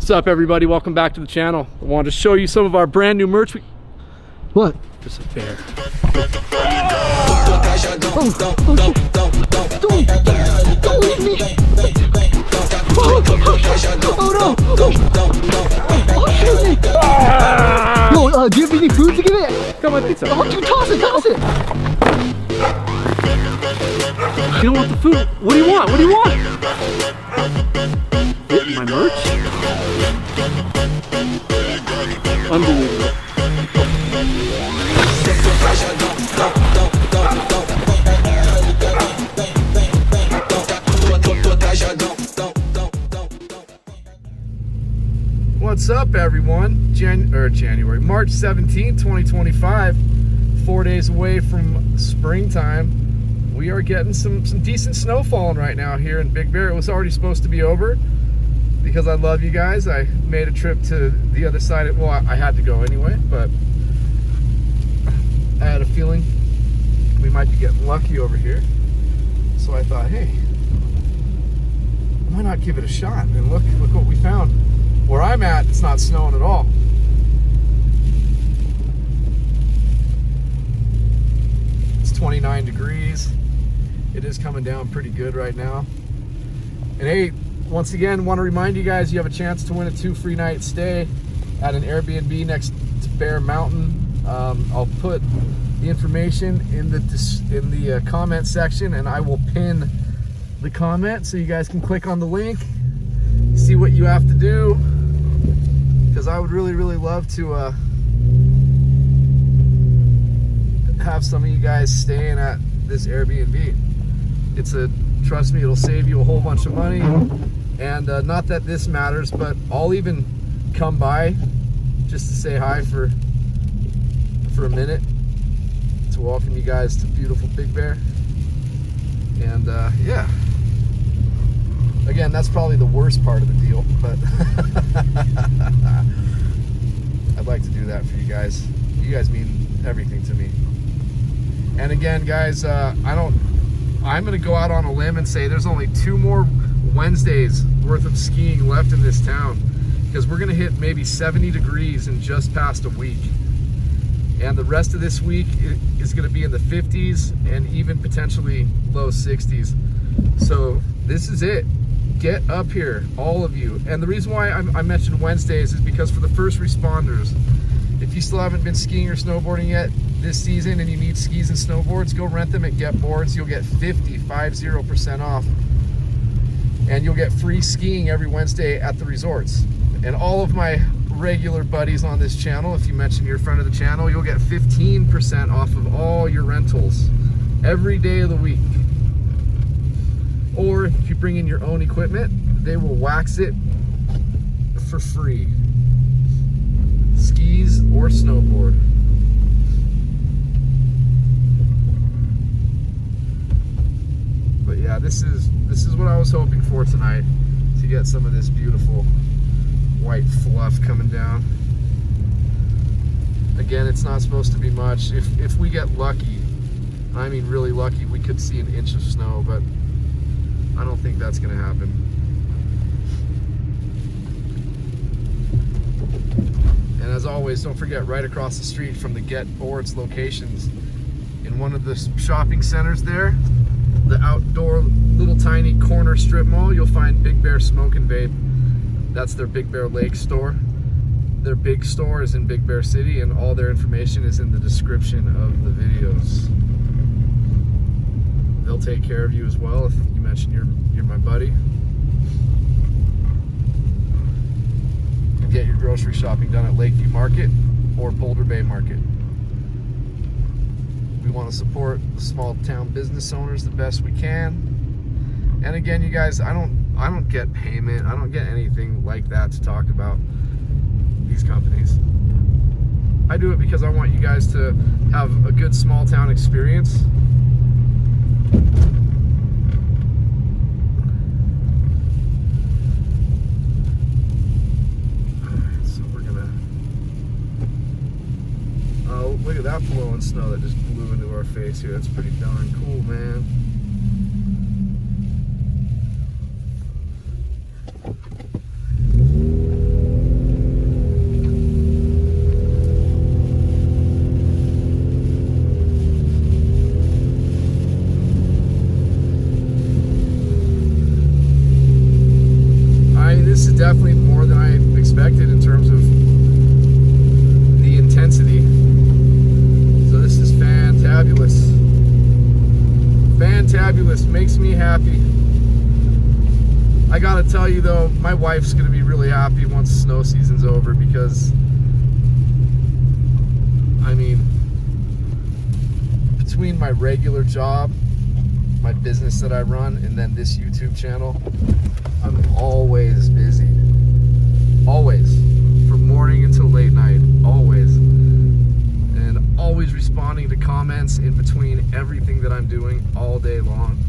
What's up, everybody? Welcome back to the channel. I wanted to show you some of our brand new merch. What? There's a bear. Don't leave me! Oh no! Oh, shoot me! Yo, do you have any food to give it? Got my pizza. Oh, dude, toss it! You don't want the food? What do you want? What do you want? My merch? Unbelievable. What's up, everyone? January, March 17th, 2025. 4 days away from springtime. We are getting some decent snow falling right now here in Big Bear. It was already supposed to be over because I love you guys. I made a trip to the other side of, well, I had to go anyway, but I had a feeling we might be getting lucky over here. So I thought, hey, why not give it a shot? And look what we found. Where I'm at, it's not snowing at all. It's 29 degrees. It is coming down pretty good right now. And hey, once again, want to remind you guys, you have a chance to win a 2 free night stay at an Airbnb next to Bear Mountain. I'll put the information in the comment section, and I will pin the comment so you guys can click on the link, see what you have to do, because I would really love to have some of you guys staying at this Airbnb. Trust me, it'll save you a whole bunch of money. And not that this matters, but I'll even come by just to say hi for a minute to welcome you guys to beautiful Big Bear. And yeah, again, that's probably the worst part of the deal, but I'd like to do that for you guys. You guys mean everything to me. And again, guys, I'm gonna go out on a limb and say there's only 2 more Wednesdays worth of skiing left in this town, because we're gonna hit maybe 70 degrees in just past a week. And the rest of this week is gonna be in the 50s and even potentially low 60s. So this is it. Get up here, all of you. And the reason why I mentioned Wednesdays is because for the first responders, if you still haven't been skiing or snowboarding yet this season and you need skis and snowboards, go rent them at Getboards. You'll get 50% off. And you'll get free skiing every Wednesday at the resorts. And all of my regular buddies on this channel, if you mention you're a friend of the channel, you'll get 15% off of all your rentals every day of the week. Or if you bring in your own equipment, they will wax it for free. Skis or snowboard. But yeah, this is what I was hoping for tonight, to get some of this beautiful white fluff coming down. Again, it's not supposed to be much. If we get lucky, I mean really lucky, we could see an inch of snow, but I don't think that's gonna happen. And as always, don't forget, right across the street from the Getboards locations, in one of the shopping centers there, the outdoor little tiny corner strip mall, you'll find Big Bear Smoke and Vape. That's their Big Bear Lake store. Their big store is in Big Bear City, and all their information is in the description of the videos. They'll take care of you as well if you mention you're my buddy. You can get your grocery shopping done at Lakeview Market or Boulder Bay Market. We want to support the small town business owners the best we can. And again, you guys, I don't get payment. I don't get anything like that to talk about these companies. I do it because I want you guys to have a good small town experience. Look at that blowing snow that just blew into our face here. That's pretty darn cool, man. definitely more than I expected in terms of the intensity. So this is fantabulous. Fantabulous, makes me happy. I gotta tell you though, my wife's gonna be really happy once snow season's over, because I mean, between my regular job, my business that I run, and then this YouTube channel, I'm always busy. Always. From morning until late night. Always. And always responding to comments in between everything that I'm doing all day long.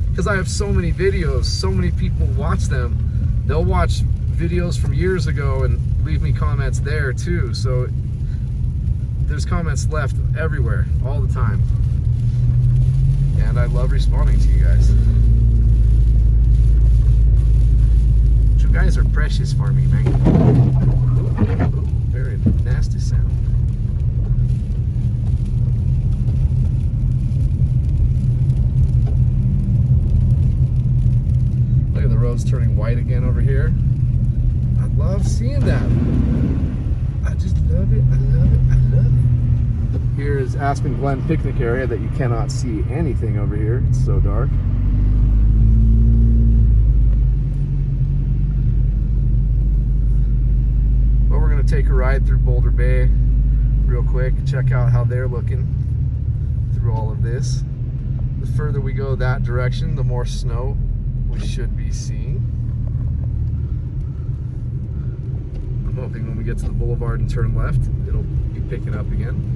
Because I have so many videos, so many people watch them. They'll watch videos from years ago and leave me comments there too. So there's comments left everywhere, all the time. And I love responding to you guys. You guys are precious for me, man. Ooh, very nasty sound. Look at the roads turning white again over here. I love seeing that. I just love it. I love it. I love it. Here is Aspen Glen picnic area that you cannot see anything over here. It's so dark. But we're going to take a ride through Boulder Bay real quick. Check out how they're looking through all of this. The further we go that direction, the more snow we should be seeing. I'm hoping when we get to the boulevard and turn left, it'll be picking up again.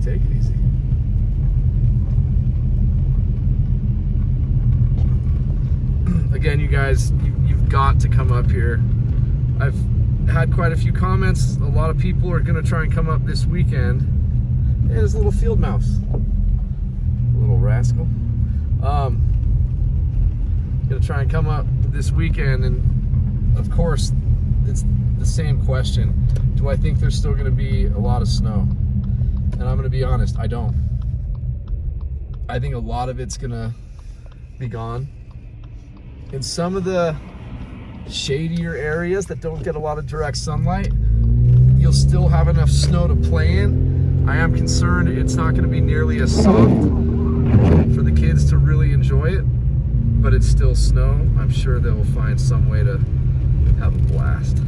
Take it easy. Again, you guys, you've got to come up here. I've had quite a few comments. A lot of people are going to try and come up this weekend. Hey, there's a little field mouse. Little rascal. Going to try and come up this weekend, and of course, it's the same question. Do I think there's still going to be a lot of snow? And I'm going to be honest, I don't. I think a lot of it's going to be gone. In some of the shadier areas that don't get a lot of direct sunlight, you'll still have enough snow to play in. I am concerned it's not going to be nearly as soft for the kids to really enjoy it, but it's still snow. I'm sure they'll find some way to have a blast.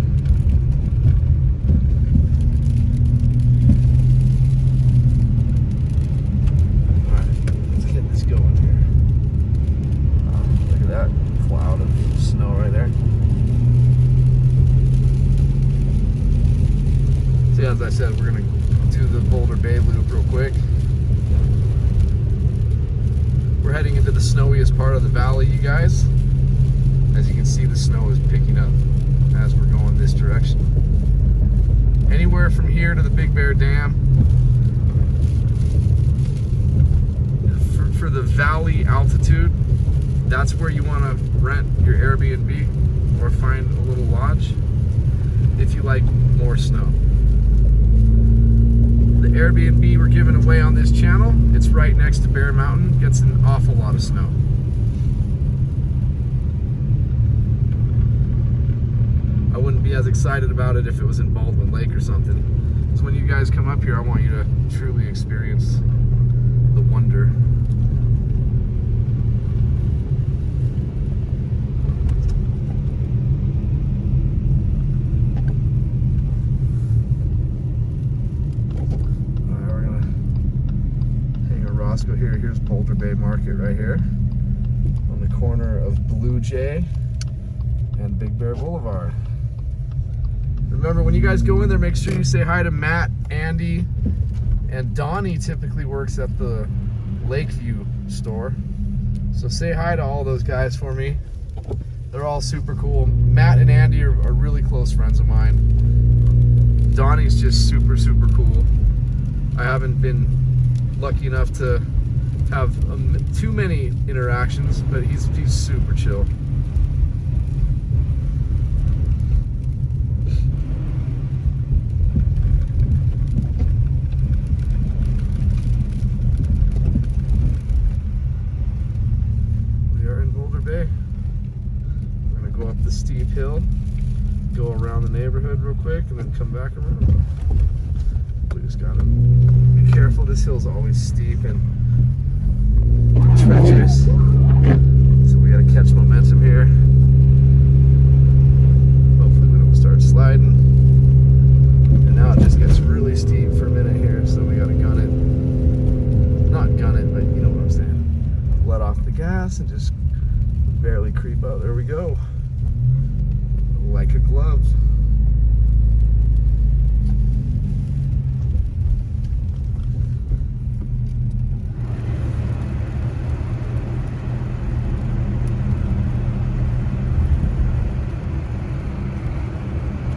That cloud of snow right there. So yeah, as I said, we're gonna do the Boulder Bay loop real quick. We're heading into the snowiest part of the valley, you guys. As you can see, the snow is picking up as we're going this direction. Anywhere from here to the Big Bear Dam. For the valley altitude, that's where you want to rent your Airbnb or find a little lodge if you like more snow. The Airbnb we're giving away on this channel, it's right next to Bear Mountain, gets an awful lot of snow. I wouldn't be as excited about it if it was in Baldwin Lake or something. So when you guys come up here, I want you to truly experience the wonder. Here's Boulder Bay Market right here on the corner of Blvd and Big Bear Boulevard. Remember, when you guys go in there, make sure you say hi to Matt, Andy, and Donnie typically works at the Lakeview store. So say hi to all those guys for me. They're all super cool. Matt and Andy are really close friends of mine. Donnie's just super, super cool. I haven't been lucky enough to have too many interactions, but he's super chill. We are in Boulder Bay. We're gonna go up the steep hill, go around the neighborhood real quick, and then come back around. We just gotta be careful. This hill's always steep and treacherous, so we gotta catch momentum here. Hopefully we don't start sliding. And now it just gets really steep for a minute here, so we gotta gun it. Not gun it, but you know what I'm saying. Let off the gas and just barely creep out. There we go. Like a glove.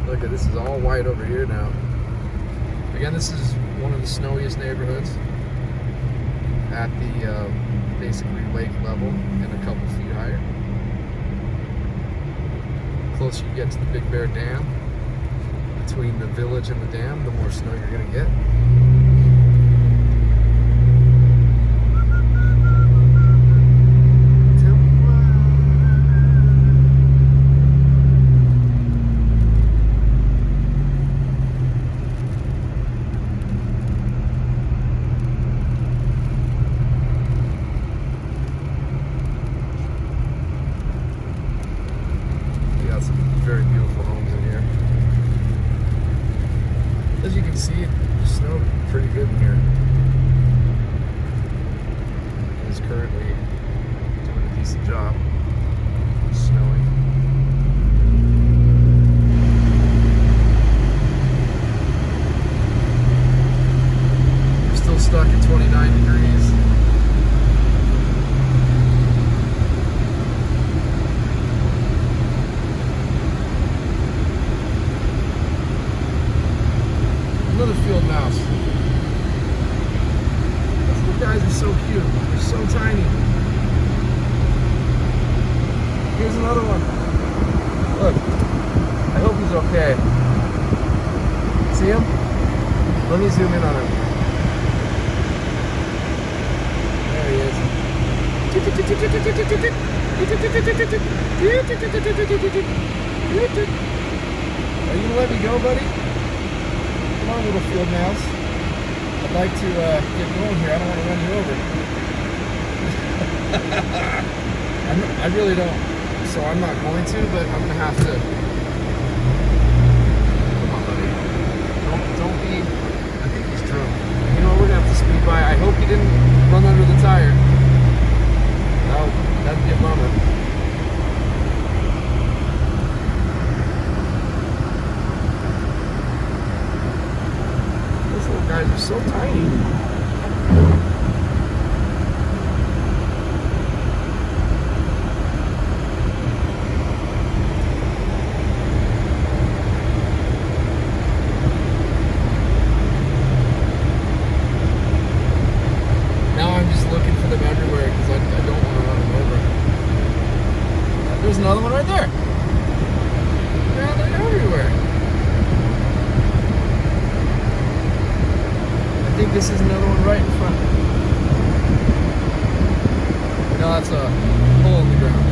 Look at this, is all white over here now. Again, this is one of the snowiest neighborhoods at the basically lake level and a couple feet higher. The closer you get to the Big Bear Dam, between the village and the dam, the more snow you're gonna get. Very beautiful homes in here. As you can see, it snowed pretty good in here. It is currently doing a decent job. It's snowing. We're still stuck at 29 degrees. Another field mouse. These little guys are so cute. They're so tiny. Here's another one. Look. I hope he's okay. See him? Let me zoom in on him. There he is. Are you gonna let me go, buddy? Come on, little field mouse. I'd like to get going here. I don't want to run you over. I really don't. So I'm not going to, but I'm going to have to. Come on, buddy. Don't be. I think he's drunk. You know, we're going to have to speed by. I hope he didn't run under the tire. That'd be a bummer. Guys are so tiny. Now I'm just looking for them everywhere because I don't want to run them over. There's another one right there. Yeah, they're everywhere. I think this is another one right in front. No, that's a hole in the ground.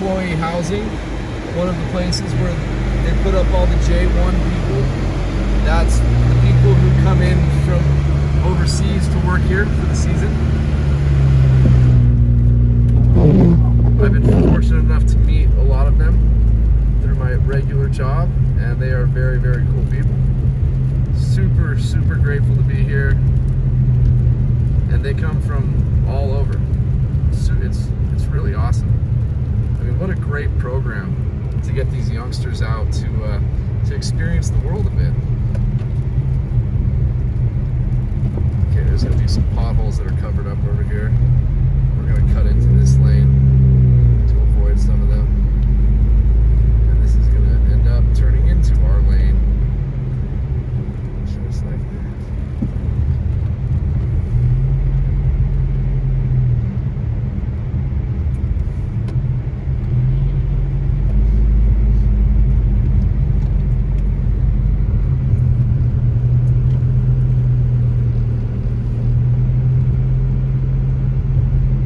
employee housing, one of the places where they put up all the J1 people. That's the people who come in from overseas to work here for the season. I've been fortunate enough to meet a lot of them through my regular job, and they are very, very cool people. Super, super grateful to be here. And they come from all over. So it's really awesome. I mean, what a great program to get these youngsters out to experience the world a bit. Okay, there's gonna be some potholes that are covered up over here. We're gonna cut into this lane to avoid some of them. And this is gonna end up turning into our lane. Just like this.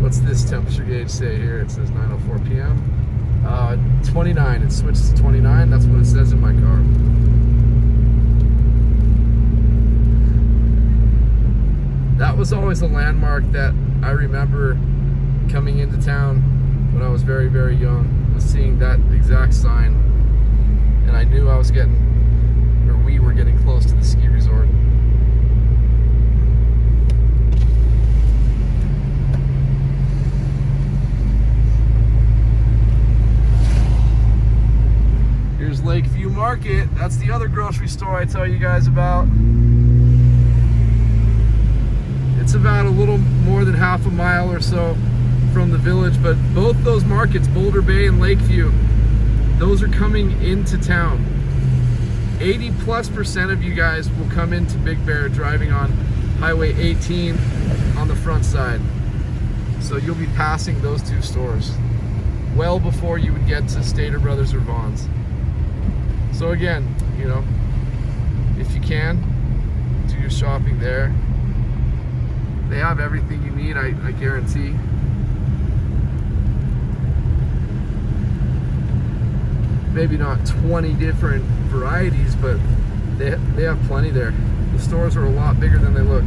What's this temperature gauge say here? It says 9:04 p.m. 29. It switches to 29. That's what it says in my car. That was always a landmark that I remember coming into town when I was very, very young, was seeing that exact sign. And I knew I was getting, or we were getting close to the ski resort. Here's Lakeview Market. That's the other grocery store I tell you guys about. It's about a little more than half a mile or so from the village, but both those markets, Boulder Bay and Lakeview, those are coming into town. 80+% of you guys will come into Big Bear driving on Highway 18 on the front side. So you'll be passing those two stores well before you would get to Stater Brothers or Vaughn's. So again, you know, if you can, do your shopping there. They have everything you need, I guarantee. Maybe not 20 different varieties, but they have plenty there. The stores are a lot bigger than they look.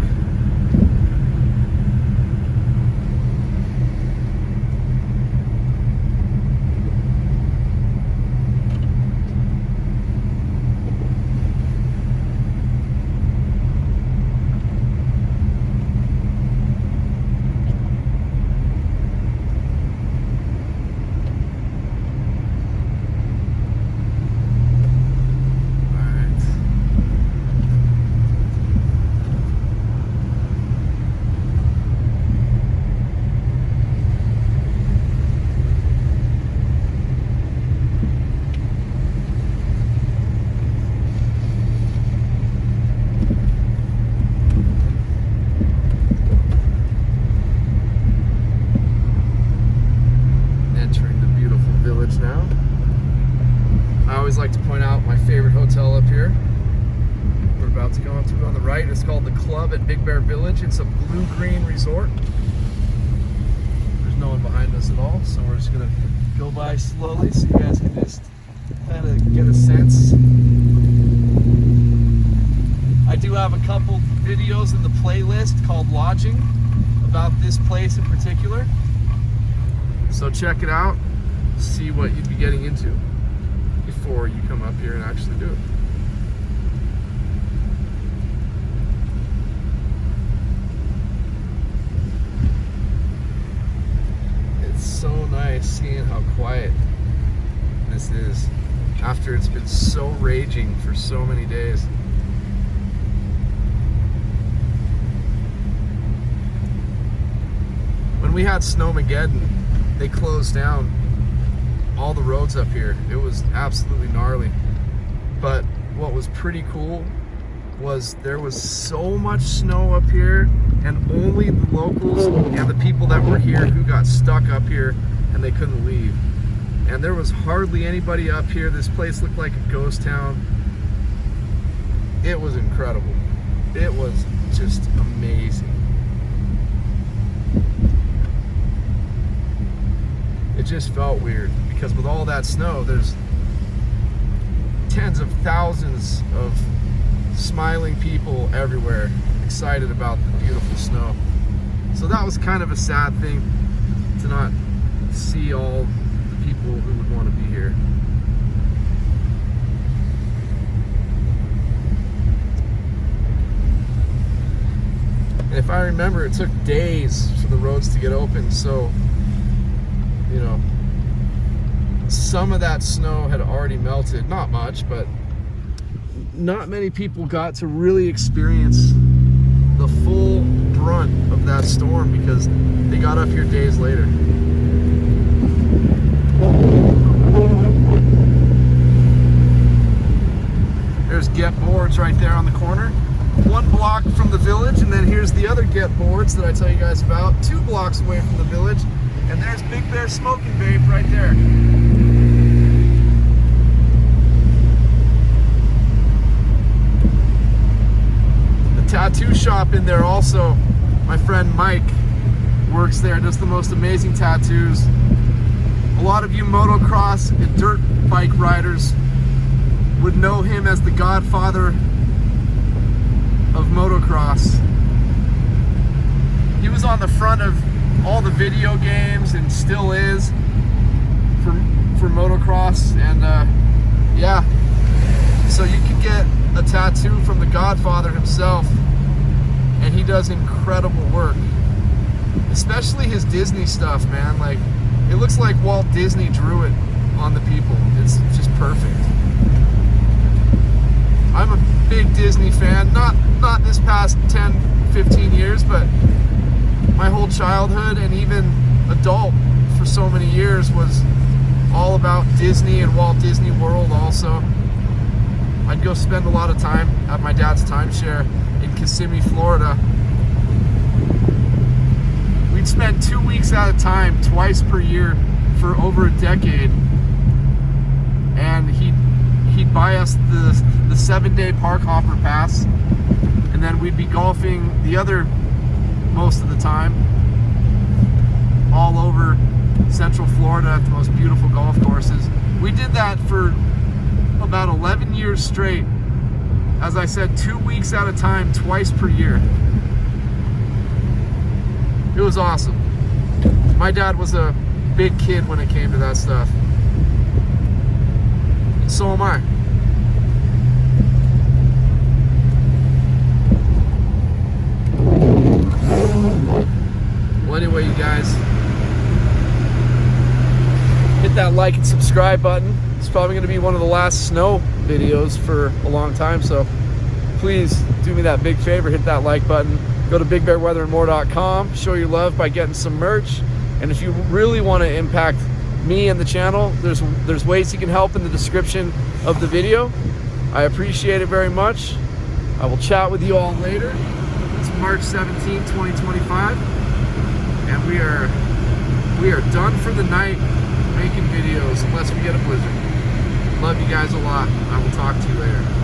Like to point out my favorite hotel up here. We're about to go up to it on the right. It's called the Club at Big Bear Village. It's a blue-green resort. There's no one behind us at all, so we're just gonna go by slowly so you guys can just kind of get a sense. I do have a couple videos in the playlist called Lodging about this place in particular. So check it out, see what you'd be getting into before you come up here and actually do it. It's so nice seeing how quiet this is after it's been so raging for so many days. When we had Snowmageddon, they closed down all the roads up here. It was absolutely gnarly. But what was pretty cool was there was so much snow up here, and only the locals and the people that were here who got stuck up here and they couldn't leave. And there was hardly anybody up here. This place looked like a ghost town. It was incredible. It was just amazing. It just felt weird because with all that snow, there's tens of thousands of smiling people everywhere, excited about the beautiful snow. So that was kind of a sad thing to not see all the people who would want to be here. And if I remember, it took days for the roads to get open, so, you know, some of that snow had already melted. Not much, but not many people got to really experience the full brunt of that storm because they got up here days later. There's Getboards right there on the corner. 1 block from the village, and then here's the other Getboards that I tell you guys about, 2 blocks away from the village, and there's Big Bear Smoking Vape right there. The tattoo shop in there also, my friend Mike works there, does the most amazing tattoos. A lot of you motocross and dirt bike riders would know him as the godfather of motocross. He was on the front of all the video games and still is for motocross, and yeah, so you can get a tattoo from the godfather himself, and he does incredible work, especially his Disney stuff, man. Like, it looks like Walt Disney drew it on the people. It's just perfect. I'm a big Disney fan, not this past 10, 15 years, but my whole childhood and even adult for so many years was all about Disney and Walt Disney World also. I'd go spend a lot of time at my dad's timeshare in Kissimmee, Florida. We'd spend 2 weeks at a time, twice per year for over a decade, and he'd buy us the 7-day park hopper pass, and then we'd be golfing the other most of the time all over Central Florida at the most beautiful golf courses. We did that for about 11 years straight. As I said, 2 weeks at a time, twice per year. It was awesome. My dad was a big kid when it came to that stuff. And so am I. Well, anyway, you guys, hit that like and subscribe button. It's probably going to be one of the last snow videos for a long time, so please do me that big favor, hit that like button. Go to bigbearweatherandmore.com, show your love by getting some merch, and if you really want to impact me and the channel, there's ways you can help in the description of the video. I appreciate it very much. I will chat with you all later. It's March 17, 2025, and we are done for the night making videos unless we get a blizzard. Love you guys a lot. I will talk to you later.